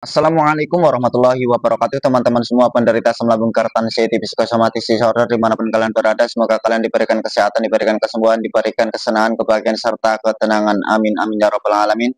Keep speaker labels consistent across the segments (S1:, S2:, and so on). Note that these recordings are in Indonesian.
S1: Assalamualaikum warahmatullahi wabarakatuh, teman-teman semua penderita asam lambung, gerd, anxiety, psikosomatis disorder dimanapun kalian berada. Semoga kalian diberikan kesehatan, diberikan kesembuhan, diberikan kesenangan, kebahagiaan, serta ketenangan. Amin amin ya rabbal alamin.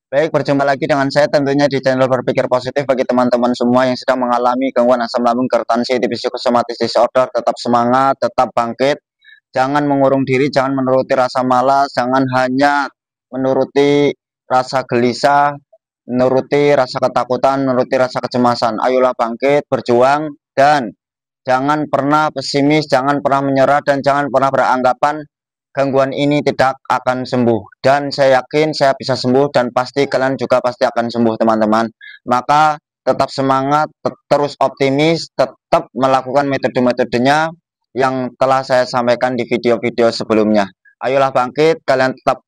S1: Baik, berjumpa lagi dengan saya tentunya di channel Berpikir Positif. Bagi teman-teman semua yang sedang mengalami gangguan asam lambung, gerd, anxiety, psikosomatis disorder, tetap semangat, tetap bangkit. Jangan mengurung diri, jangan menuruti rasa malas, jangan hanya menuruti rasa gelisah, menuruti rasa ketakutan, menuruti rasa kecemasan. Ayolah bangkit, berjuang, dan jangan pernah pesimis, jangan pernah menyerah, dan jangan pernah beranggapan gangguan ini tidak akan sembuh. Dan saya yakin saya bisa sembuh, dan pasti kalian juga pasti akan sembuh, teman-teman. Maka tetap semangat, terus optimis, tetap melakukan metode-metodenya yang telah saya sampaikan di video-video sebelumnya. Ayolah bangkit, kalian tetap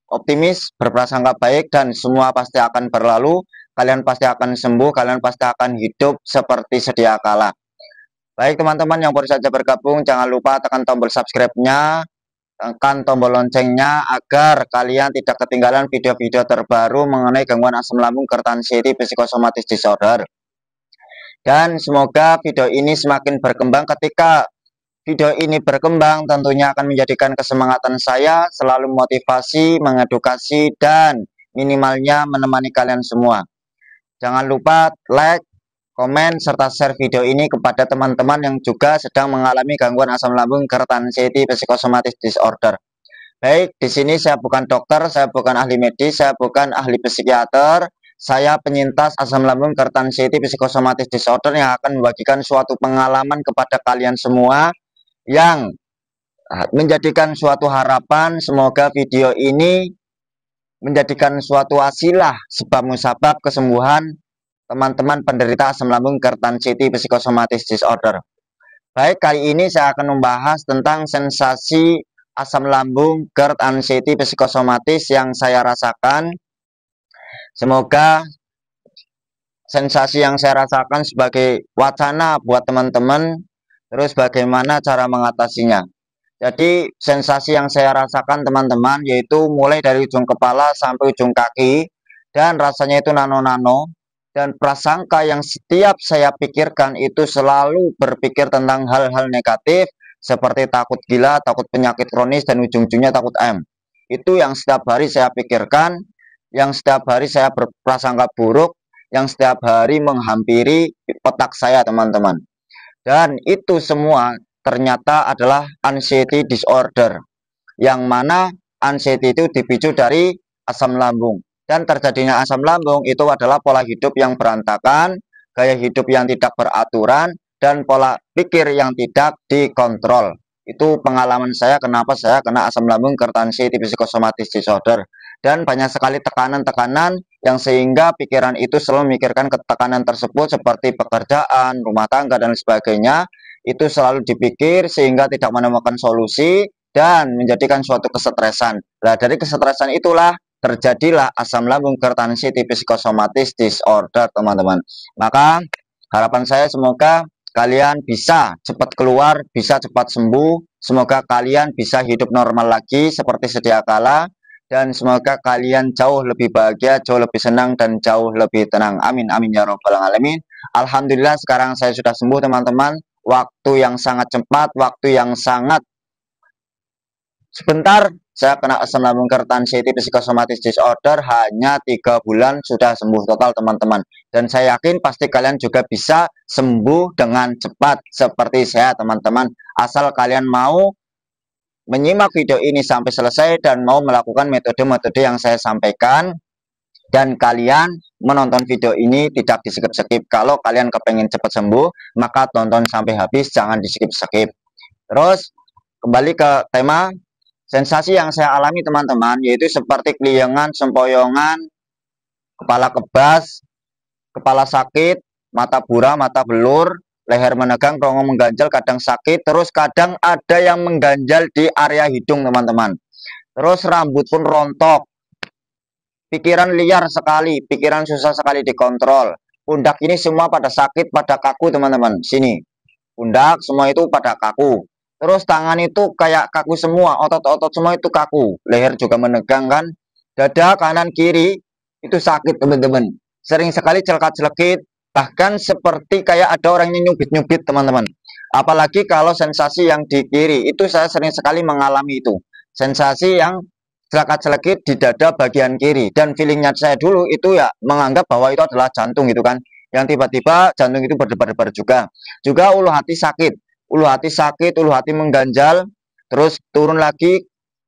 S1: optimis, berprasangka baik, dan semua pasti akan berlalu. Kalian pasti akan sembuh, kalian pasti akan hidup seperti sedia kala. Baik teman-teman yang baru saja bergabung, jangan lupa tekan tombol subscribe-nya, tekan tombol loncengnya agar kalian tidak ketinggalan video-video terbaru mengenai gangguan asam lambung, gerd, anxiety, psikosomatis disorder. Dan semoga video ini semakin berkembang. Ketika video ini berkembang, tentunya akan menjadikan kesemangatan saya selalu motivasi, mengedukasi, dan minimalnya menemani kalian semua. Jangan lupa like, komen, serta share video ini kepada teman-teman yang juga sedang mengalami gangguan asam lambung, gerd, anxiety, psikosomatis disorder. Baik, di sini saya bukan dokter, saya bukan ahli medis, saya bukan ahli psikiater. Saya penyintas asam lambung, gerd, anxiety, psikosomatis disorder yang akan membagikan suatu pengalaman kepada kalian semua yang menjadikan suatu harapan. Semoga video ini menjadikan suatu wasilah sebab musabab kesembuhan teman-teman penderita asam lambung, gerd, anxiety, psikosomatis disorder. Baik, kali ini saya akan membahas tentang sensasi asam lambung, gerd, anxiety, psikosomatis yang saya rasakan. Semoga sensasi yang saya rasakan sebagai wacana buat teman-teman, terus bagaimana cara mengatasinya. Jadi sensasi yang saya rasakan teman-teman yaitu mulai dari ujung kepala sampai ujung kaki, dan rasanya itu nano-nano, dan prasangka yang setiap saya pikirkan itu selalu berpikir tentang hal-hal negatif seperti takut gila, takut penyakit kronis, dan ujung-ujungnya takut M. Itu yang setiap hari saya pikirkan, yang setiap hari saya berprasangka buruk, yang setiap hari menghampiri otak saya teman-teman. Dan itu semua ternyata adalah anxiety disorder, yang mana anxiety itu dipicu dari asam lambung. Dan terjadinya asam lambung itu adalah pola hidup yang berantakan, gaya hidup yang tidak beraturan, dan pola pikir yang tidak dikontrol. Itu pengalaman saya kenapa saya kena asam lambung, gerd, anxiety, psikosomatis disorder. Dan banyak sekali tekanan-tekanan yang sehingga pikiran itu selalu memikirkan ketekanan tersebut seperti pekerjaan, rumah tangga, dan sebagainya. Itu selalu dipikir sehingga tidak menemukan solusi dan menjadikan suatu kesetresan. Nah, dari kesetresan itulah terjadilah asam lambung, gerd, anxiety, psikosomatis disorder, teman-teman. Maka harapan saya semoga kalian bisa cepat keluar, bisa cepat sembuh. Semoga kalian bisa hidup normal lagi seperti sedia kala. Dan semoga kalian jauh lebih bahagia, jauh lebih senang, dan jauh lebih tenang. Amin, amin ya robbal alamin. Alhamdulillah sekarang saya sudah sembuh teman-teman. Waktu yang sangat cepat, waktu yang sangat sebentar. Saya kena asam lambung, gerd, anxiety, psikosomatis disorder hanya 3 bulan sudah sembuh total teman-teman. Dan saya yakin pasti kalian juga bisa sembuh dengan cepat seperti saya teman-teman. Asal kalian mau menyimak video ini sampai selesai dan mau melakukan metode-metode yang saya sampaikan, dan kalian menonton video ini tidak di skip-skip. Kalau kalian kepengen cepat sembuh, maka tonton sampai habis, jangan di skip-skip. Terus kembali ke tema sensasi yang saya alami teman-teman, yaitu seperti keliengan, sempoyongan, kepala kebas, kepala sakit, mata buram, mata belur, leher menegang, rongga mengganjal, kadang sakit, terus kadang ada yang mengganjal di area hidung teman-teman. Terus rambut pun rontok, pikiran liar sekali, pikiran susah sekali dikontrol. Pundak ini semua pada sakit, pada kaku teman-teman. Sini, pundak semua itu pada kaku. Terus tangan itu kayak kaku semua, otot-otot semua itu kaku. Leher juga menegang kan. Dada kanan kiri itu sakit teman-teman. sering sekali celekat-celekit, bahkan seperti kayak ada orang yang nyubit-nyubit teman-teman. Apalagi kalau sensasi yang di kiri, itu saya sering sekali mengalami itu. Sensasi yang celekat-celekit di dada bagian kiri. Dan feelingnya saya dulu itu ya menganggap bahwa itu adalah jantung gitu kan. Yang tiba-tiba jantung itu berdebar-debar juga. Juga ulu hati sakit. Ulu hati sakit, ulu hati mengganjal. Terus turun lagi,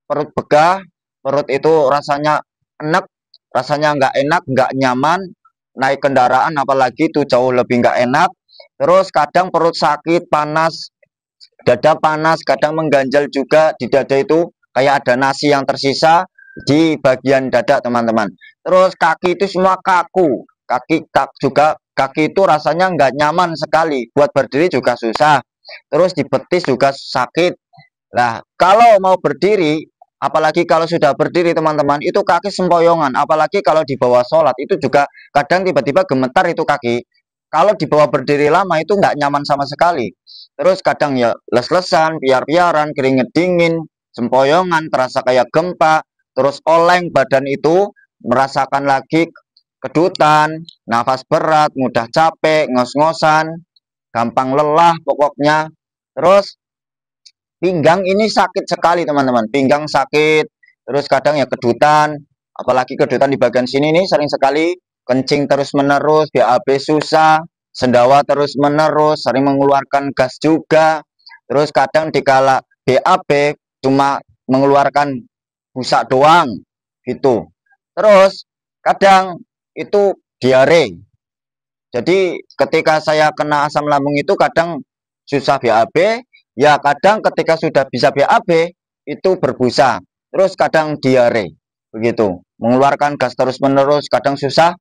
S1: perut begah. Perut itu rasanya enek, rasanya nggak enak, nggak nyaman. Naik kendaraan apalagi itu jauh lebih nggak enak. Terus kadang perut sakit, panas, dada panas, kadang mengganjal juga di dada itu kayak ada nasi yang tersisa di bagian dada teman-teman. Terus kaki itu semua kaku, kaki itu rasanya nggak nyaman sekali, buat berdiri juga susah. Terus di betis juga sakit. Nah, kalau mau berdiri, apalagi kalau sudah berdiri teman-teman, itu kaki sempoyongan. Apalagi kalau di bawah sholat, itu juga kadang tiba-tiba gemetar itu kaki. Kalau di bawah berdiri lama itu nggak nyaman sama sekali. Terus kadang ya les-lesan, piar-piaran, keringet dingin, sempoyongan, terasa kayak gempa. Terus oleng badan itu, merasakan lagi kedutan, nafas berat, mudah capek, ngos-ngosan, gampang lelah pokoknya. Terus pinggang ini sakit sekali teman-teman, pinggang sakit, terus kadang ya kedutan, apalagi kedutan di bagian sini nih sering sekali kencing terus menerus, BAB susah, sendawa terus menerus, sering mengeluarkan gas juga. Terus kadang dikala BAB cuma mengeluarkan busa doang gitu. Terus kadang itu diare. Jadi ketika saya kena asam lambung itu kadang susah BAB, ya kadang ketika sudah bisa BAB itu berbusa, terus kadang diare, begitu. Mengeluarkan gas terus-menerus, kadang susah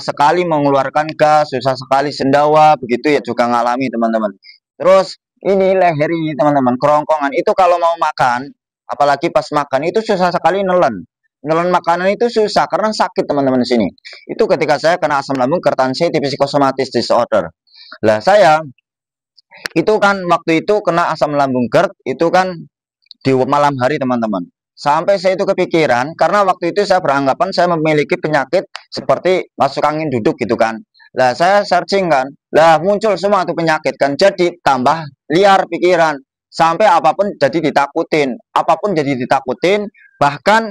S1: sekali mengeluarkan gas, susah sekali sendawa, begitu ya juga ngalami teman-teman. Terus ini leher ini teman-teman, kerongkongan itu kalau mau makan, apalagi pas makan itu susah sekali nelen. Nelen makanan itu susah karena sakit teman-teman di sini. Itu ketika saya kena asam lambung kertansi di psikosomatis disorder. Lah saya itu kan waktu itu kena asam lambung GERD itu kan di malam hari teman-teman. Sampai saya itu kepikiran karena waktu itu saya beranggapan saya memiliki penyakit seperti masuk angin duduk gitu kan. Lah saya searching kan, lah muncul semua itu penyakit kan. Jadi tambah liar pikiran sampai apapun jadi ditakutin, apapun jadi ditakutin. Bahkan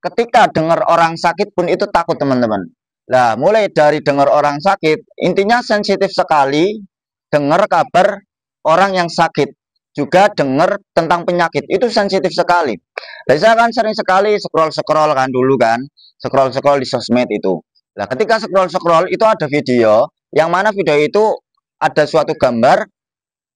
S1: ketika dengar orang sakit pun itu takut teman-teman. Nah, mulai dari dengar orang sakit, intinya sensitif sekali dengar kabar orang yang sakit. Juga dengar tentang penyakit, itu sensitif sekali. Dan saya kan sering sekali scroll-scroll kan dulu kan, scroll-scroll di sosmed itu. Nah, ketika scroll-scroll itu ada video, yang mana video itu ada suatu gambar,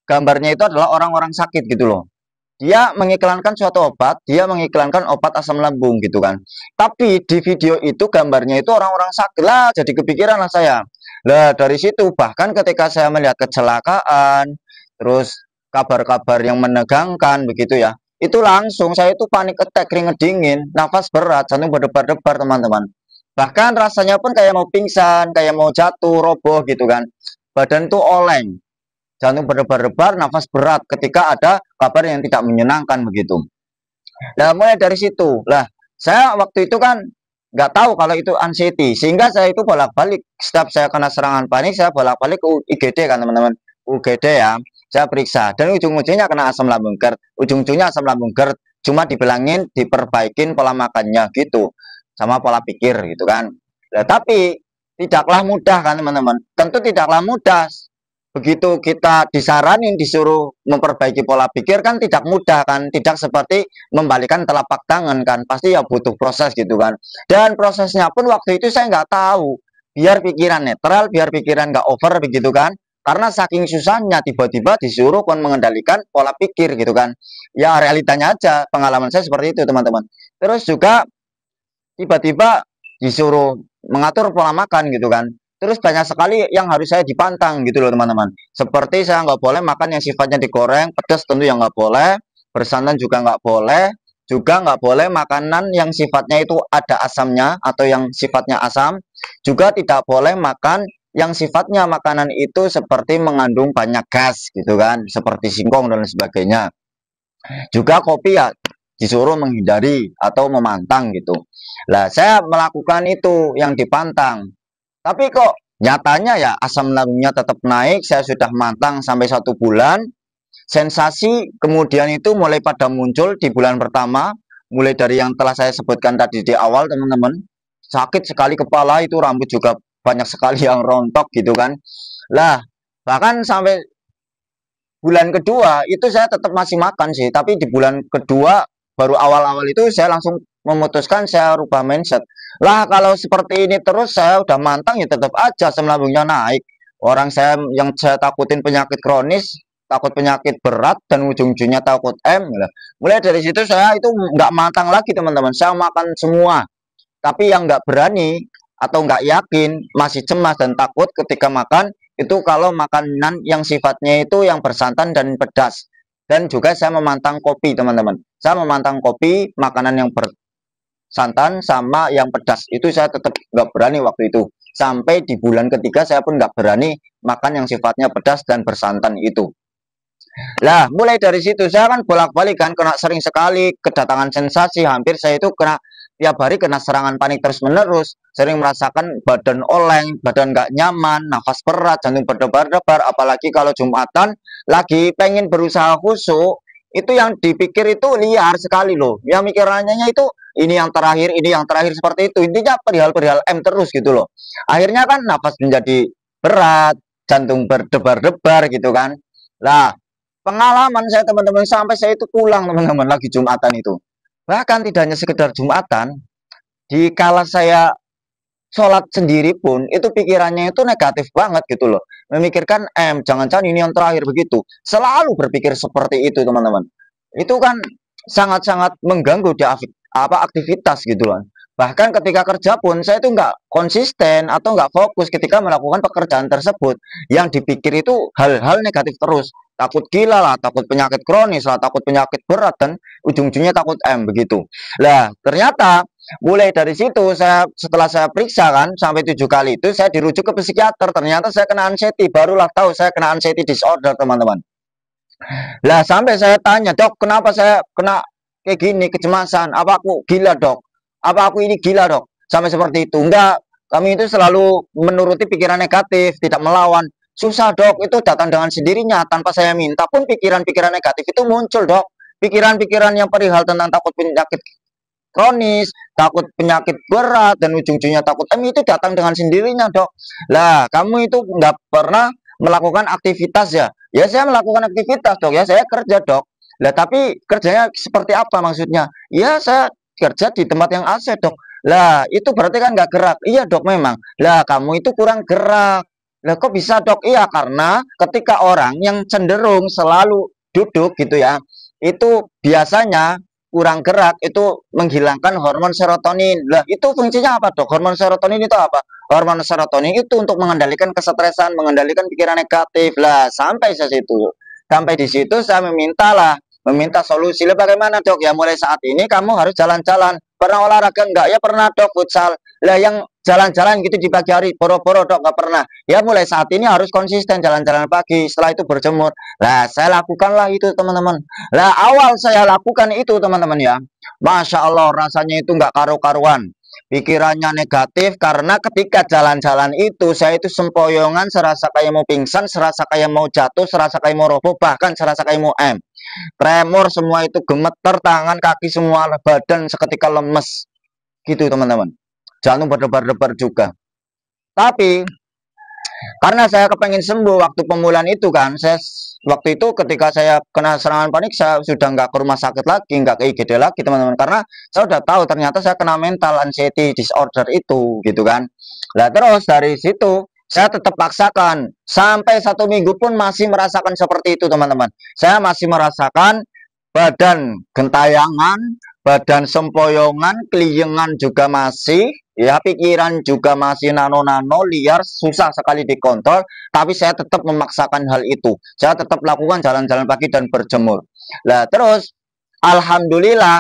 S1: gambarnya itu adalah orang-orang sakit gitu loh. Dia mengiklankan suatu obat, dia mengiklankan obat asam lambung gitu kan. Tapi di video itu gambarnya itu orang-orang sakit lah, jadi kepikiran lah saya. Lah dari situ bahkan ketika saya melihat kecelakaan, terus kabar-kabar yang menegangkan begitu ya, itu langsung saya itu panik attack, keringet dingin, nafas berat, jantung berdebar-debar teman-teman. Bahkan rasanya pun kayak mau pingsan, kayak mau jatuh, roboh gitu kan. Badan tuh oleng, jantung berdebar-debar, nafas berat ketika ada kabar yang tidak menyenangkan begitu. Nah, mulai dari situ, lah saya waktu itu kan nggak tahu kalau itu anxiety, sehingga saya itu bolak-balik setiap saya kena serangan panik, saya bolak-balik ke IGD kan teman-teman, UGD ya, saya periksa dan ujung-ujungnya kena asam lambung GERD, ujung-ujungnya asam lambung GERD, cuma dibilangin diperbaikin pola makannya gitu, sama pola pikir gitu kan. Nah, tapi tidaklah mudah kan teman-teman, tentu tidaklah mudah. Begitu kita disaranin disuruh memperbaiki pola pikir kan tidak mudah kan, tidak seperti membalikan telapak tangan kan, pasti ya butuh proses gitu kan. Dan prosesnya pun waktu itu saya nggak tahu, biar pikiran netral, biar pikiran nggak over begitu kan, karena saking susahnya tiba-tiba disuruh kon mengendalikan pola pikir gitu kan. Ya realitanya aja, pengalaman saya seperti itu teman-teman. Terus juga tiba-tiba disuruh mengatur pola makan gitu kan. Terus banyak sekali yang harus saya dipantang gitu loh teman-teman. Seperti saya nggak boleh makan yang sifatnya digoreng, pedas tentu yang nggak boleh, bersantan juga nggak boleh, juga nggak boleh makanan yang sifatnya itu ada asamnya atau yang sifatnya asam, juga tidak boleh makan yang sifatnya makanan itu seperti mengandung banyak gas gitu kan, seperti singkong dan sebagainya. Juga kopi ya disuruh menghindari atau memantang gitu. Lah saya melakukan itu yang dipantang. Tapi kok nyatanya ya asam lambungnya tetap naik, saya sudah matang sampai 1 bulan. Sensasi kemudian itu mulai pada muncul di bulan pertama, mulai dari yang telah saya sebutkan tadi di awal teman-teman. Sakit sekali kepala, itu rambut juga banyak sekali yang rontok gitu kan. Lah, bahkan sampai bulan kedua itu saya tetap masih makan sih, tapi di bulan kedua baru awal-awal itu saya langsung memutuskan saya rubah mindset. Lah kalau seperti ini terus saya udah mantang ya tetap aja asam lambungnya naik. Orang saya yang saya takutin penyakit kronis, takut penyakit berat dan ujung-ujungnya takut M. Lah. Mulai dari situ saya itu nggak mantang lagi teman-teman. Saya makan semua. Tapi yang nggak berani atau nggak yakin, masih cemas dan takut ketika makan, itu kalau makanan yang sifatnya itu yang bersantan dan pedas. Dan juga saya memantang kopi, teman-teman. Saya memantang kopi, makanan yang bersantan sama yang pedas. Itu saya tetap nggak berani waktu itu. Sampai di bulan ketiga saya pun nggak berani makan yang sifatnya pedas dan bersantan itu. Lah, mulai dari situ saya kan bolak-balik kan kena sering sekali kedatangan sensasi, hampir saya itu kena tiap hari kena serangan panik terus-menerus, sering merasakan badan oleng, badan nggak nyaman, nafas berat, jantung berdebar-debar, apalagi kalau Jumatan lagi pengen berusaha khusyuk, itu yang dipikir itu liar sekali loh. Yang mikirannya itu ini yang terakhir seperti itu. Intinya perihal-perihal M terus gitu loh. Akhirnya kan nafas menjadi berat, jantung berdebar-debar gitu kan. Lah, pengalaman saya teman-teman sampai saya itu pulang teman-teman lagi Jumatan itu. Bahkan tidak hanya sekedar Jumatan, di kala saya sholat sendiri pun itu pikirannya itu negatif banget gitu loh. Memikirkan jangan-jangan ini yang terakhir begitu. Selalu berpikir seperti itu teman-teman. Itu kan sangat-sangat mengganggu di aktivitas gitu loh. Bahkan ketika kerja pun saya itu nggak konsisten atau nggak fokus ketika melakukan pekerjaan tersebut. Yang dipikir itu hal-hal negatif terus. Takut gila lah, takut penyakit kronis lah, takut penyakit berat dan ujung-ujungnya takut begitu. Lah ternyata mulai dari situ saya setelah saya periksa kan sampai 7 kali itu saya dirujuk ke psikiater. Ternyata saya kena anxiety, barulah tahu saya kena anxiety disorder teman-teman. Lah sampai saya tanya, "Dok, kenapa saya kena kayak gini, kecemasan? Apa aku gila, Dok? Apa aku ini gila, Dok?" Sampai seperti itu. Enggak, kami itu selalu menuruti pikiran negatif, tidak melawan. Susah, Dok, itu datang dengan sendirinya tanpa saya minta pun pikiran-pikiran negatif itu muncul, Dok. Pikiran-pikiran yang perihal tentang takut penyakit kronis, takut penyakit berat, dan ujung-ujungnya takut itu datang dengan sendirinya, Dok. Lah, kamu itu nggak pernah melakukan aktivitas ya? Ya, saya melakukan aktivitas, Dok. Ya, saya kerja, Dok. Lah, tapi kerjanya seperti apa maksudnya? Ya, saya kerja di tempat yang AC, Dok. Lah, itu berarti kan nggak gerak. Iya, Dok, memang. Lah, kamu itu kurang gerak. Lah, kok bisa, Dok? Iya, karena ketika orang yang cenderung selalu duduk gitu ya, itu biasanya kurang gerak itu menghilangkan hormon serotonin. Lah, itu fungsinya apa, Dok? Hormon serotonin itu apa? Hormon serotonin itu untuk mengendalikan kesetresan, mengendalikan pikiran negatif. Lah, sampai di situ. Sampai di situ saya meminta solusi. Lah, bagaimana, Dok? Ya mulai saat ini kamu harus jalan-jalan. Pernah olahraga enggak? Ya pernah, Dok, futsal. Lah, yang jalan-jalan gitu di pagi hari, boro-boro, Dok, nggak pernah. Ya mulai saat ini harus konsisten jalan-jalan pagi, setelah itu berjemur. Lah, saya lakukanlah itu, teman-teman. Lah, awal saya lakukan itu, teman-teman ya. Masya Allah, rasanya itu nggak karu-karuan. Pikirannya negatif karena ketika jalan-jalan itu saya itu sempoyongan, serasa kayak mau pingsan, serasa kayak mau jatuh, serasa kayak mau roboh, bahkan serasa kayak mau tremor semua itu, gemeter tangan, kaki semua, badan seketika lemes. Gitu, teman-teman. Jantung berdebar-debar juga. Tapi karena saya kepengen sembuh waktu pemulihan itu kan, saya waktu itu ketika saya kena serangan panik saya sudah nggak ke rumah sakit lagi, nggak ke IGD lagi teman-teman, karena saya udah tahu ternyata saya kena mental anxiety disorder itu gitu kan. Nah terus dari situ saya tetap paksakan sampai 1 minggu pun masih merasakan seperti itu teman-teman. Saya masih merasakan badan gentayangan, badan sempoyongan, keliengan juga masih, ya pikiran juga masih nano-nano, liar, susah sekali dikontrol, tapi saya tetap memaksakan hal itu. Saya tetap lakukan jalan-jalan pagi dan berjemur. Nah, terus alhamdulillah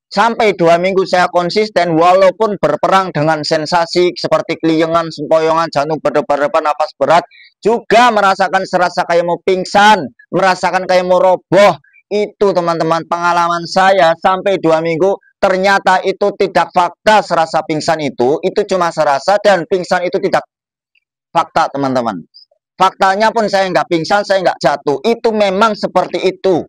S1: sampai 2 minggu saya konsisten walaupun berperang dengan sensasi seperti keliengan, sempoyongan, jantung berdebar-debar, napas berat, juga merasakan serasa kayak mau pingsan, merasakan kayak mau roboh. Itu teman-teman pengalaman saya sampai 2 minggu, ternyata itu tidak fakta serasa pingsan itu cuma serasa dan pingsan itu tidak fakta teman-teman. Faktanya pun saya nggak pingsan, saya nggak jatuh. Itu memang seperti itu.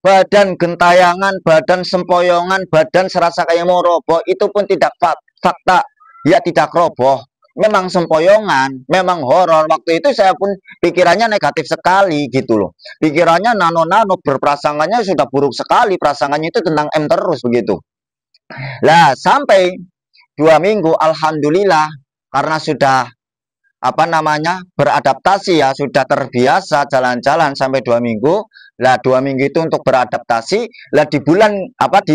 S1: Badan gentayangan, badan sempoyongan, badan serasa kayak mau roboh, itu pun tidak fakta. Ya tidak roboh. Memang sempoyongan, memang horor. Waktu itu saya pun pikirannya negatif sekali gitu loh. Pikirannya nano-nano, berprasangkanya sudah buruk sekali. Prasangkanya itu tentang M terus begitu. Lah sampai 2 minggu, alhamdulillah, karena sudah beradaptasi ya, sudah terbiasa jalan-jalan sampai 2 minggu. Lah 2 minggu itu untuk beradaptasi. Lah di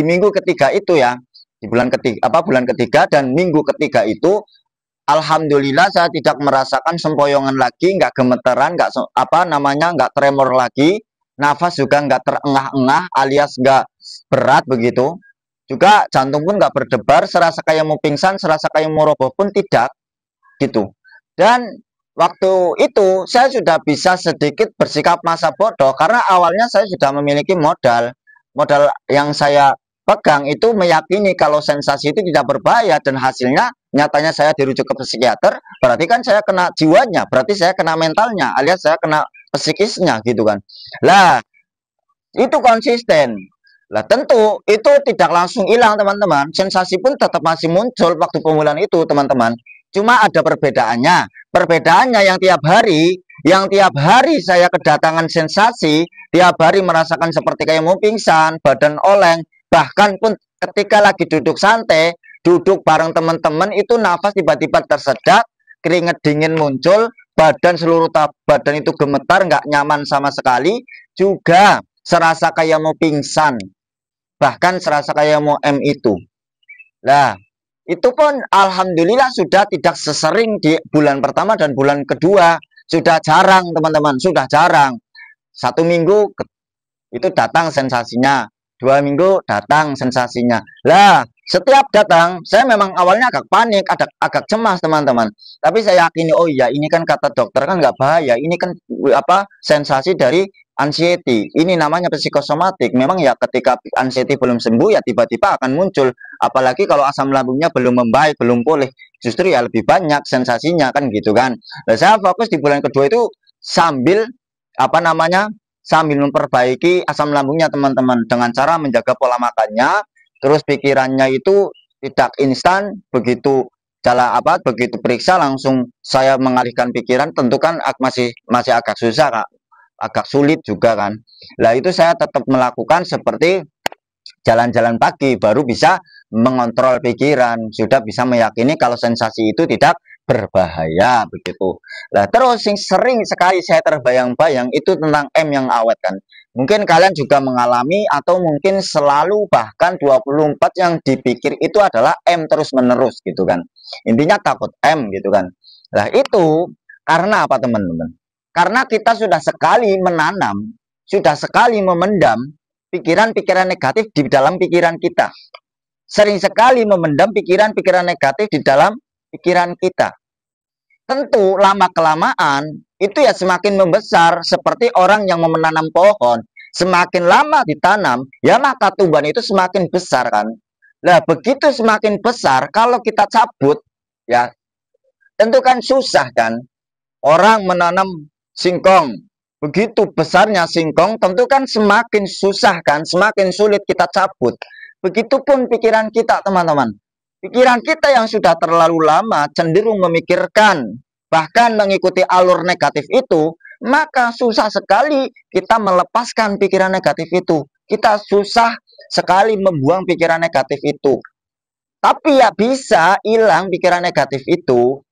S1: minggu ketiga itu ya, di bulan ketiga dan minggu ketiga itu, alhamdulillah saya tidak merasakan sempoyongan lagi, nggak gemeteran, nggak tremor lagi, nafas juga nggak terengah-engah alias nggak berat begitu. Juga jantung pun nggak berdebar, serasa kayak mau pingsan, serasa kayak mau roboh pun tidak gitu. Dan waktu itu saya sudah bisa sedikit bersikap masa bodoh karena awalnya saya sudah memiliki modal yang saya pegang itu meyakini kalau sensasi itu tidak berbahaya, dan hasilnya nyatanya saya dirujuk ke psikiater. Berarti kan saya kena jiwanya, berarti saya kena mentalnya, alias saya kena psikisnya gitu kan. Lah itu konsisten. Lah tentu itu tidak langsung hilang teman-teman, sensasi pun tetap masih muncul waktu pemulihan itu teman-teman. Cuma ada perbedaannya. Perbedaannya yang tiap hari saya kedatangan sensasi, tiap hari merasakan seperti kayak mau pingsan, badan oleng, bahkan pun ketika lagi duduk santai, duduk bareng teman-teman itu nafas tiba-tiba tersedak, keringat dingin muncul, seluruh badan itu gemetar, nggak nyaman sama sekali, juga serasa kayak mau pingsan, bahkan serasa kayak mau M itu. Nah, itu pun alhamdulillah sudah tidak sesering di bulan pertama dan bulan kedua. Sudah jarang teman-teman, sudah jarang. 1 minggu itu datang sensasinya, 2 minggu datang sensasinya. Lah setiap datang saya memang awalnya agak panik, agak cemas teman-teman. Tapi saya yakini, oh iya ini kan kata dokter kan nggak bahaya, ini kan sensasi dari anxiety, ini namanya psikosomatik. Memang ya ketika anxiety belum sembuh ya tiba-tiba akan muncul, apalagi kalau asam lambungnya belum membaik, belum pulih, justru ya lebih banyak sensasinya kan gitu kan. Nah, saya fokus di bulan kedua itu sambil sambil memperbaiki asam lambungnya teman-teman, dengan cara menjaga pola makannya, terus pikirannya itu tidak instan begitu begitu periksa langsung saya mengalihkan pikiran, tentu kan masih agak susah Kak, agak sulit juga kan. Lah itu saya tetap melakukan seperti jalan-jalan pagi baru bisa mengontrol pikiran, sudah bisa meyakini kalau sensasi itu tidak berbahaya begitu. Nah, terus yang sering sekali saya terbayang-bayang itu tentang M yang awet kan. Mungkin kalian juga mengalami atau mungkin selalu bahkan 24 yang dipikir itu adalah M terus-menerus gitu kan. Intinya takut M gitu kan. Nah, itu karena apa teman-teman? Karena kita sudah sekali menanam, sudah sekali memendam pikiran-pikiran negatif di dalam pikiran kita. Sering sekali memendam pikiran-pikiran negatif di dalam pikiran kita. Tentu lama-kelamaan itu ya semakin membesar, seperti orang yang menanam pohon. Semakin lama ditanam, ya maka tumbuhan itu semakin besar kan. Nah, begitu semakin besar, kalau kita cabut, ya tentu kan susah kan. Orang menanam singkong, begitu besarnya singkong, tentu kan semakin susah kan, semakin sulit kita cabut. Begitupun pikiran kita teman-teman. Pikiran kita yang sudah terlalu lama cenderung memikirkan, bahkan mengikuti alur negatif itu, maka susah sekali kita melepaskan pikiran negatif itu. Kita susah sekali membuang pikiran negatif itu. Tapi ya bisa hilang pikiran negatif itu,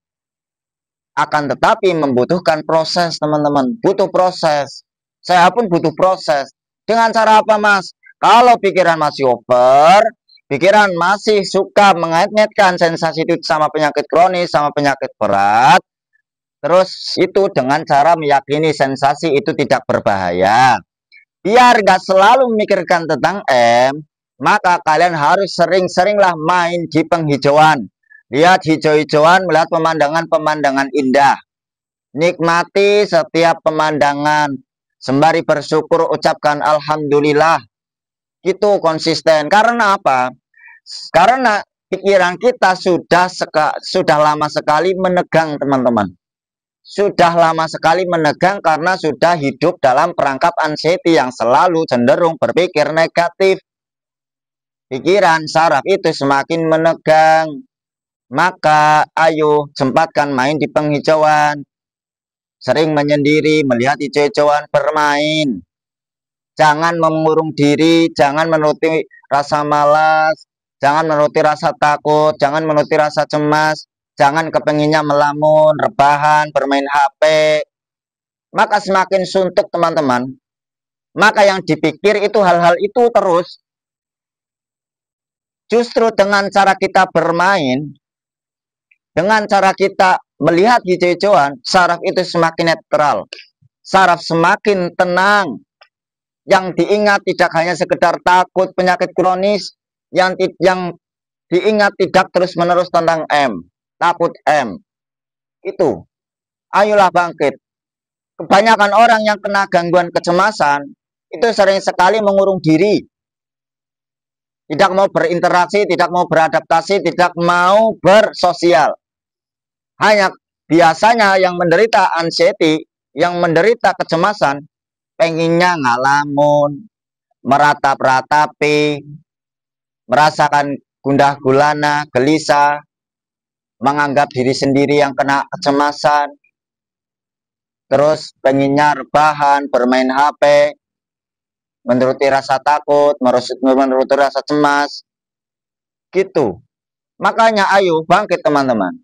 S1: akan tetapi membutuhkan proses teman-teman, butuh proses. Saya pun butuh proses. Dengan cara apa Mas? Kalau pikiran masih over, pikiran masih suka mengait-ngaitkan sensasi itu sama penyakit kronis, sama penyakit berat, terus itu dengan cara meyakini sensasi itu tidak berbahaya. Biar gak selalu memikirkan tentang M, maka kalian harus sering-seringlah main di penghijauan. Lihat hijau-hijauan, melihat pemandangan-pemandangan indah. Nikmati setiap pemandangan. Sembari bersyukur, ucapkan Alhamdulillah. Itu konsisten. Karena apa? Karena pikiran kita sudah lama sekali menegang teman-teman. sudah lama sekali menegang karena sudah hidup dalam perangkap anxiety yang selalu cenderung berpikir negatif. Pikiran saraf itu semakin menegang. Maka ayo sempatkan main di penghijauan. Sering menyendiri, melihat hijau-hijauan, bermain. Jangan mengurung diri, jangan menuruti rasa malas, jangan menuruti rasa takut, jangan menuruti rasa cemas, jangan kepenginnya melamun, rebahan, bermain HP. Maka semakin suntuk teman-teman. Maka yang dipikir itu hal-hal itu terus. Justru dengan cara kita bermain, dengan cara kita melihat hijau-hijauan, saraf itu semakin netral. Saraf semakin tenang. Yang diingat tidak hanya sekedar takut penyakit kronis, yang diingat tidak terus-menerus tentang M, takut M. Itu. Ayolah bangkit. Kebanyakan orang yang kena gangguan kecemasan itu sering sekali mengurung diri. Tidak mau berinteraksi, tidak mau beradaptasi, tidak mau bersosial. Hanya biasanya yang menderita anxiety, yang menderita kecemasan, pengennya ngalamun, meratap-ratapi, merasakan gundah gulana, gelisah, menganggap diri sendiri yang kena kecemasan, terus pengennya rebahan, bermain HP, menuruti rasa takut, menuruti rasa cemas, gitu. Makanya ayo bangkit teman-teman.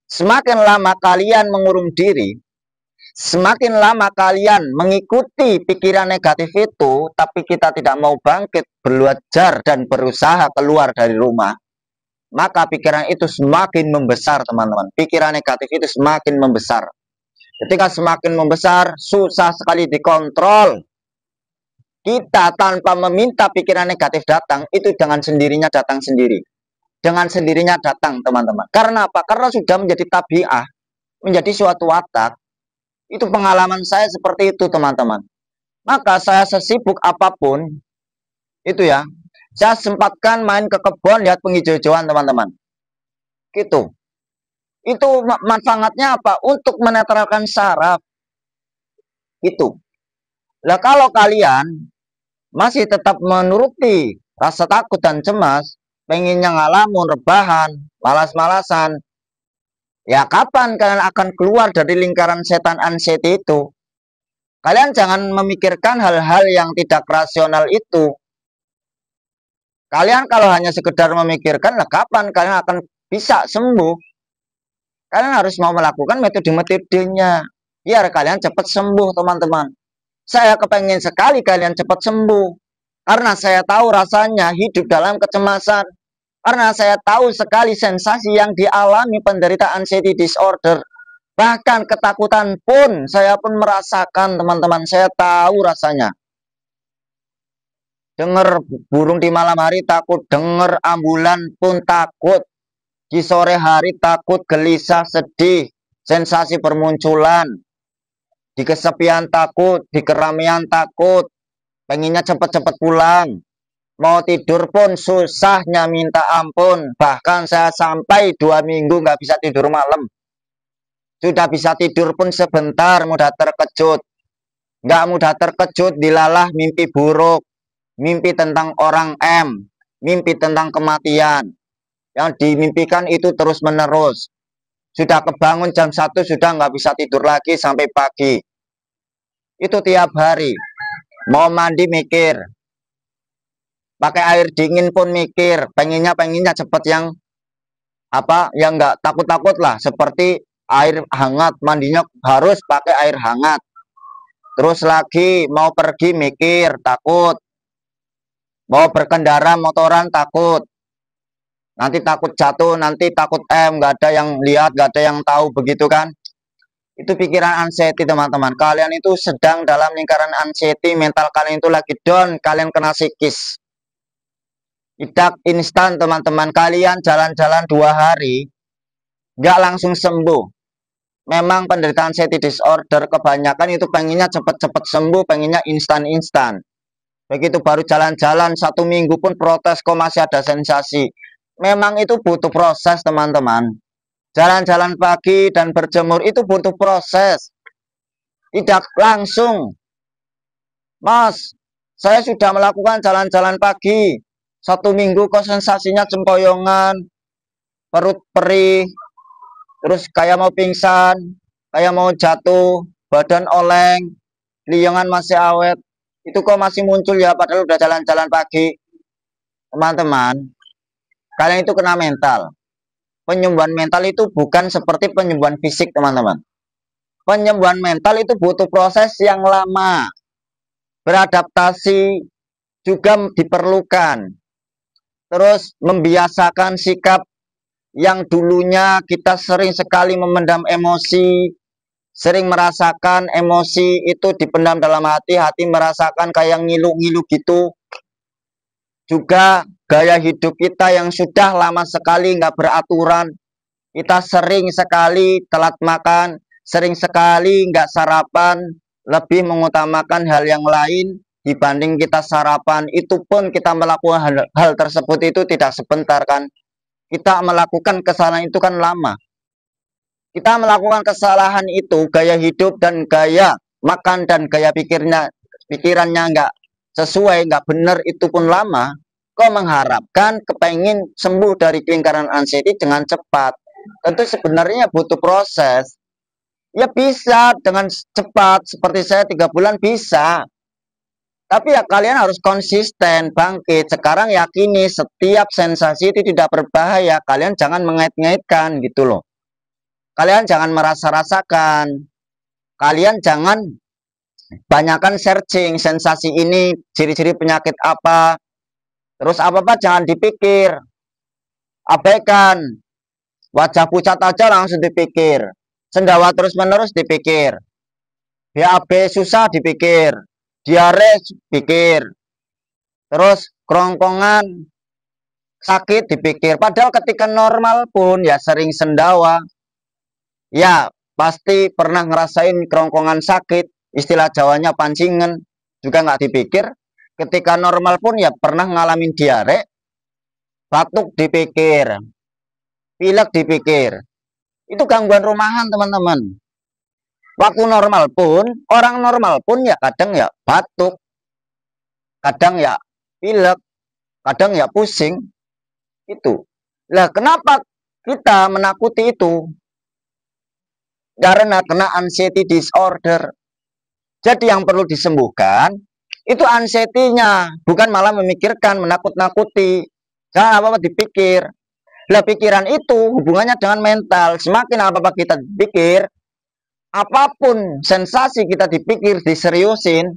S1: Semakin lama kalian mengurung diri, semakin lama kalian mengikuti pikiran negatif itu, tapi kita tidak mau bangkit, belajar dan berusaha keluar dari rumah, maka pikiran itu semakin membesar teman-teman. Pikiran negatif itu semakin membesar. Ketika semakin membesar, susah sekali dikontrol. Kita tanpa meminta pikiran negatif datang, itu dengan sendirinya datang sendiri. Dengan sendirinya datang teman-teman. Karena apa? Karena sudah menjadi tabiah, menjadi suatu watak. Itu pengalaman saya seperti itu teman-teman. Maka saya sesibuk apapun, itu ya, saya sempatkan main ke kebun, lihat penghijau-hijauan teman-teman. Gitu. Itu manfaatnya apa? Untuk menetralkan saraf. Itu. Nah kalau kalian masih tetap menuruti rasa takut dan cemas, pengennya ngalamun, rebahan, malas-malasan, ya kapan kalian akan keluar dari lingkaran setan anxiety itu? Kalian jangan memikirkan hal-hal yang tidak rasional itu. Kalian kalau hanya sekedar memikirkan, lah kapan kalian akan bisa sembuh? Kalian harus mau melakukan metode-metodenya, biar kalian cepat sembuh teman-teman. Saya kepengen sekali kalian cepat sembuh. Karena saya tahu rasanya hidup dalam kecemasan. Karena saya tahu sekali sensasi yang dialami penderita anxiety disorder. Bahkan ketakutan pun saya pun merasakan teman-teman. Saya tahu rasanya. Dengar burung di malam hari takut. Dengar ambulan pun takut. Di sore hari takut, gelisah, sedih. Sensasi bermunculan. Di kesepian takut. Di keramaian takut. Pengennya cepat-cepat pulang. Mau tidur pun susahnya minta ampun. Bahkan saya sampai 2 minggu nggak bisa tidur malam. Sudah bisa tidur pun sebentar mudah terkejut. Nggak mudah terkejut dilalah mimpi buruk. Mimpi tentang orang M. Mimpi tentang kematian. Yang dimimpikan itu terus menerus. Sudah kebangun jam 1 sudah nggak bisa tidur lagi sampai pagi. Itu tiap hari. Mau mandi mikir, pakai air dingin pun mikir, pengennya cepet yang apa, yang nggak takut-takut lah, seperti air hangat, mandinya harus pakai air hangat. Terus lagi mau pergi mikir, takut, mau berkendara motoran takut, nanti takut jatuh, nanti takut nggak ada yang lihat, nggak ada yang tahu, begitu kan? Itu pikiran anxiety teman-teman. Kalian itu sedang dalam lingkaran anxiety, mental kalian itu lagi down, kalian kena psikis. Tidak instan teman-teman. Kalian jalan-jalan 2 hari, nggak langsung sembuh. Memang penderita anxiety disorder kebanyakan itu pengennya cepat-cepat sembuh, pengennya instan-instan. Begitu baru jalan-jalan 1 minggu pun protes kok masih ada sensasi. Memang itu butuh proses teman-teman. Jalan-jalan pagi dan berjemur itu butuh proses. Tidak langsung. Mas, saya sudah melakukan jalan-jalan pagi. 1 minggu kok sensasinya sempoyongan, perut perih, terus kayak mau pingsan, kayak mau jatuh, badan oleng, liangan masih awet. Itu kok masih muncul ya, padahal udah jalan-jalan pagi. Teman-teman, kalian itu kena mental. Penyembuhan mental itu bukan seperti penyembuhan fisik, teman-teman. Penyembuhan mental itu butuh proses yang lama. Beradaptasi juga diperlukan. Terus membiasakan sikap yang dulunya kita sering sekali memendam emosi, sering merasakan emosi itu dipendam dalam hati, hati merasakan kayak ngilu-ngilu gitu. Juga gaya hidup kita yang sudah lama sekali nggak beraturan, kita sering sekali telat makan, sering sekali nggak sarapan, lebih mengutamakan hal yang lain dibanding kita sarapan. Itu pun kita melakukan hal tersebut itu tidak sebentar kan. Kita melakukan kesalahan itu kan lama. Kita melakukan kesalahan itu, gaya hidup dan gaya makan dan gaya pikirannya nggak sesuai, nggak benar, itu pun lama. Kok mengharapkan kepengin sembuh dari lingkaran anxiety dengan cepat? Tentu sebenarnya butuh proses. Ya bisa dengan cepat, seperti saya 3 bulan bisa. Tapi ya kalian harus konsisten, bangkit. Sekarang yakini setiap sensasi itu tidak berbahaya. Kalian jangan mengait-ngaitkan gitu loh. Kalian jangan merasa-rasakan. Kalian jangan banyakkan searching sensasi ini, ciri-ciri penyakit apa. Terus apa-apa jangan dipikir. Abaikan. Wajah pucat aja langsung dipikir. Sendawa terus-menerus dipikir. BAB susah dipikir. Diare pikir, terus kerongkongan sakit dipikir. Padahal ketika normal pun ya sering sendawa, ya pasti pernah ngerasain kerongkongan sakit, istilah Jawanya pancingan, juga nggak dipikir. Ketika normal pun ya pernah ngalamin diare, batuk dipikir, pilek dipikir. Itu gangguan rumahan, teman-teman. Waktu normal pun, orang normal pun ya kadang ya batuk, kadang ya pilek, kadang ya pusing. Itu. Lah kenapa kita menakuti itu? Karena kena anxiety disorder. Jadi yang perlu disembuhkan itu anxiety-nya, bukan malah memikirkan, menakut-nakuti. Jangan apa-apa dipikir. Lah pikiran itu hubungannya dengan mental. Semakin apa-apa kita pikir, apapun sensasi kita dipikir, diseriusin,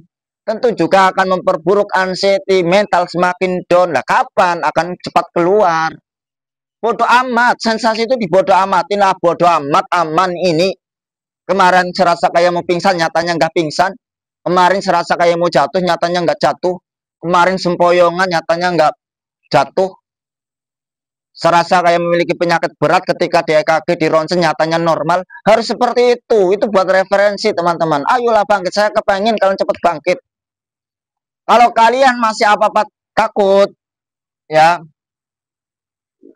S1: tentu juga akan memperburuk anxiety, mental semakin down. Lah kapan akan cepat keluar? Bodoh amat, sensasi itu dibodoh amatin lah, bodoh amat, aman ini. Kemarin serasa kayak mau pingsan, nyatanya nggak pingsan. Kemarin serasa kayak mau jatuh, nyatanya nggak jatuh. Kemarin sempoyongan, nyatanya nggak jatuh. Serasa kayak memiliki penyakit berat ketika di EKG, di ronsen, nyatanya normal. Harus seperti itu buat referensi teman-teman. Ayolah bangkit, saya kepengen kalian cepat bangkit. Kalau kalian masih apa-apa takut ya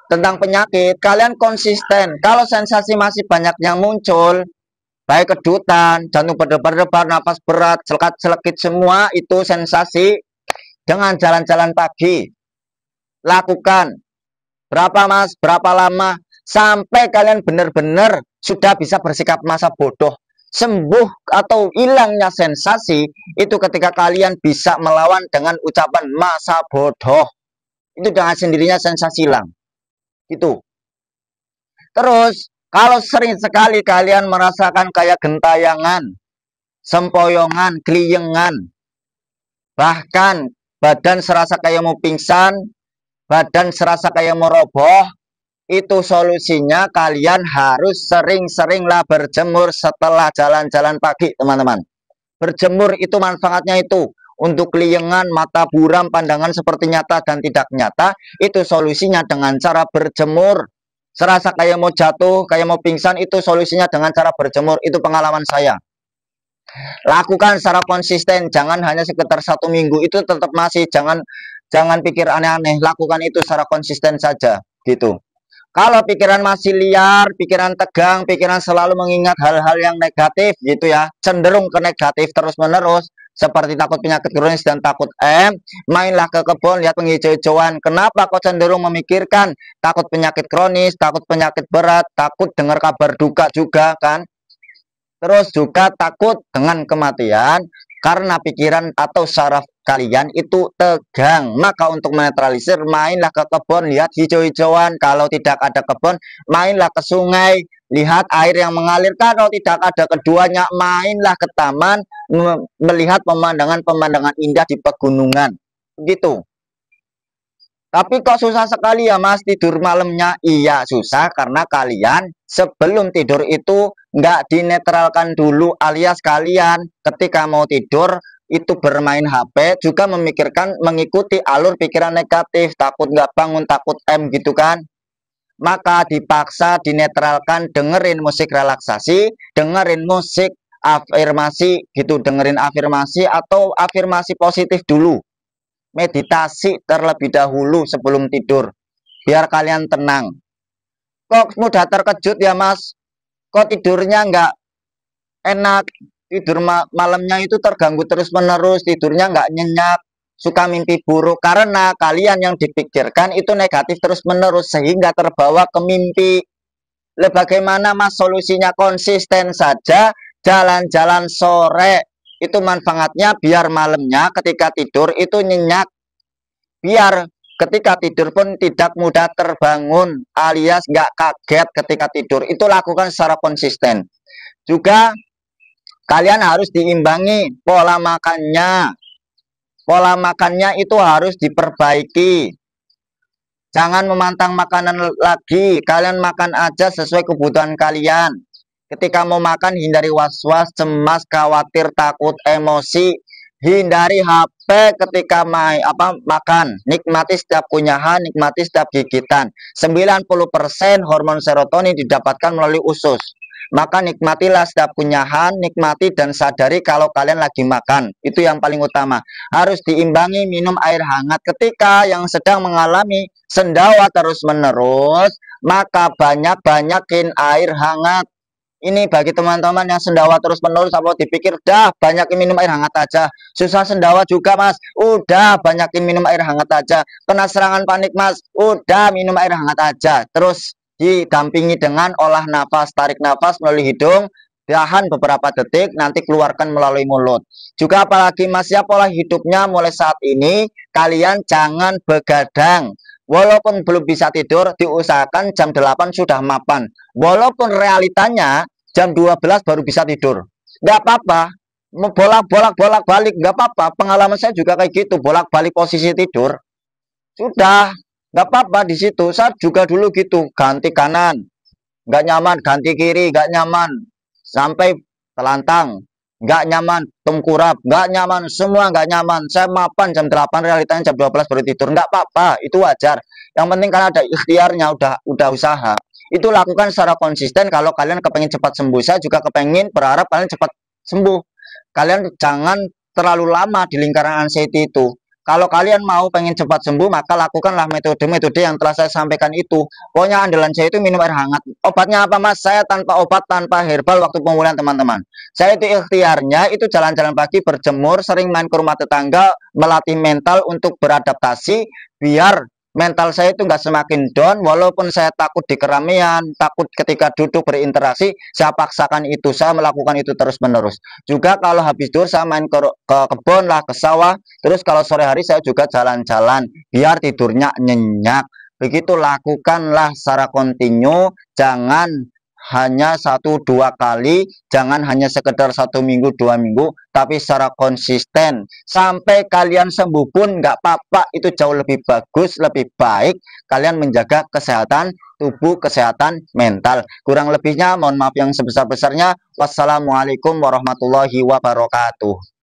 S1: tentang penyakit, kalian konsisten. Kalau sensasi masih banyak yang muncul, baik kedutan, jantung berdebar-debar, napas berat, selekat-selekit, semua itu sensasi. Dengan jalan-jalan pagi, lakukan. Berapa mas, berapa lama, sampai kalian benar-benar sudah bisa bersikap masa bodoh. Sembuh atau hilangnya sensasi itu ketika kalian bisa melawan dengan ucapan masa bodoh. Itu dengan sendirinya sensasi hilang. Itu. Terus, kalau sering sekali kalian merasakan kayak gentayangan, sempoyongan, keliengan, bahkan badan serasa kayak mau pingsan, badan serasa kayak mau roboh, itu solusinya kalian harus sering-seringlah berjemur setelah jalan-jalan pagi, teman-teman. Berjemur itu manfaatnya itu untuk keliengan, mata buram, pandangan seperti nyata dan tidak nyata, itu solusinya dengan cara berjemur. Serasa kayak mau jatuh, kayak mau pingsan, itu solusinya dengan cara berjemur. Itu pengalaman saya. Lakukan secara konsisten, jangan hanya sekitar 1 minggu, itu tetap masih jangan pikir aneh-aneh, lakukan itu secara konsisten saja gitu. Kalau pikiran masih liar, pikiran tegang, pikiran selalu mengingat hal-hal yang negatif gitu ya, cenderung ke negatif terus-menerus, seperti takut penyakit kronis dan takut mainlah ke kebun, lihat penghijau-hijauan. Kenapa kok cenderung memikirkan takut penyakit kronis, takut penyakit berat, takut dengar kabar duka juga kan? Terus juga takut dengan kematian karena pikiran atau saraf kalian itu tegang. Maka untuk menetralisir, mainlah ke kebun, lihat hijau-hijauan. Kalau tidak ada kebun, mainlah ke sungai, lihat air yang mengalir. Kalau tidak ada keduanya, mainlah ke taman, melihat pemandangan-pemandangan indah di pegunungan. Gitu. Tapi kok susah sekali ya Mas tidur malamnya? Iya susah karena kalian sebelum tidur itu nggak dinetralkan dulu, alias kalian ketika mau tidur itu bermain HP juga memikirkan mengikuti alur pikiran negatif, takut nggak bangun, takut gitu kan. Maka dipaksa dinetralkan, dengerin musik relaksasi, dengerin musik afirmasi gitu, dengerin afirmasi atau afirmasi positif dulu. Meditasi terlebih dahulu sebelum tidur biar kalian tenang. Kok mudah terkejut ya Mas, kok tidurnya nggak enak, tidur malamnya itu terganggu terus menerus, tidurnya nggak nyenyak, suka mimpi buruk karena kalian yang dipikirkan itu negatif terus menerus sehingga terbawa ke mimpi. Bagaimana Mas solusinya? Konsisten saja, jalan-jalan sore, itu manfaatnya biar malamnya ketika tidur itu nyenyak, biar ketika tidur pun tidak mudah terbangun alias nggak kaget ketika tidur. Itu lakukan secara konsisten. Juga kalian harus diimbangi pola makannya. Pola makannya itu harus diperbaiki. Jangan memantang makanan lagi, kalian makan aja sesuai kebutuhan kalian. Ketika mau makan hindari was-was, cemas, khawatir, takut, emosi. Hindari HP ketika makan. Nikmati setiap kunyahan, nikmati setiap gigitan. 90% hormon serotonin didapatkan melalui usus. Maka nikmatilah setiap kunyahan, nikmati dan sadari kalau kalian lagi makan. Itu yang paling utama. Harus diimbangi minum air hangat. Ketika yang sedang mengalami sendawa terus-menerus, maka banyak-banyakin air hangat. Ini bagi teman-teman yang sendawa terus-menerus, apa dipikir, dah banyakin minum air hangat aja. Susah sendawa juga Mas, udah banyakin minum air hangat aja. Kena serangan panik Mas, udah minum air hangat aja. Terus didampingi dengan olah nafas, tarik nafas melalui hidung, tahan beberapa detik, nanti keluarkan melalui mulut. Juga apalagi Mas ya, pola hidupnya mulai saat ini kalian jangan begadang. Walaupun belum bisa tidur, diusahakan jam 8 sudah mapan. Walaupun realitanya jam 12 baru bisa tidur. Nggak apa-apa. Bolak-balik, nggak apa-apa. Pengalaman saya juga kayak gitu, bolak-balik posisi tidur. Sudah, nggak apa-apa di situ. Saya juga dulu gitu, ganti kanan, nggak nyaman, ganti kiri, nggak nyaman. Sampai telantang, nggak nyaman, tengkurap, nggak nyaman, semua nggak nyaman. Saya mapan jam 8, realitanya jam 12 baru tidur. Nggak apa-apa, itu wajar. Yang penting kan ada ikhtiarnya, udah usaha. Itu lakukan secara konsisten. Kalau kalian kepengen cepat sembuh, saya juga kepengen berharap kalian cepat sembuh. Kalian jangan terlalu lama di lingkaran anxiety itu. Kalau kalian mau pengen cepat sembuh, maka lakukanlah metode-metode yang telah saya sampaikan itu. Pokoknya andalan saya itu minum air hangat. Obatnya apa Mas? Saya tanpa obat, tanpa herbal waktu pemulihan teman-teman. Saya itu ikhtiarnya itu jalan-jalan pagi, berjemur, sering main ke rumah tetangga, melatih mental untuk beradaptasi, biar mental saya itu nggak semakin down. Walaupun saya takut di keramaian, takut ketika duduk berinteraksi, saya paksakan itu, saya melakukan itu terus-menerus. Juga kalau habis tidur saya main ke kebun lah, ke sawah. Terus kalau sore hari saya juga jalan-jalan biar tidurnya nyenyak. Begitu lakukanlah secara kontinu, jangan hanya 1-2 kali, jangan hanya sekedar 1 minggu 2 minggu, tapi secara konsisten sampai kalian sembuh pun nggak apa-apa. Itu jauh lebih bagus, lebih baik kalian menjaga kesehatan tubuh, kesehatan mental. Kurang lebihnya mohon maaf yang sebesar-besarnya. Wassalamualaikum warahmatullahi wabarakatuh.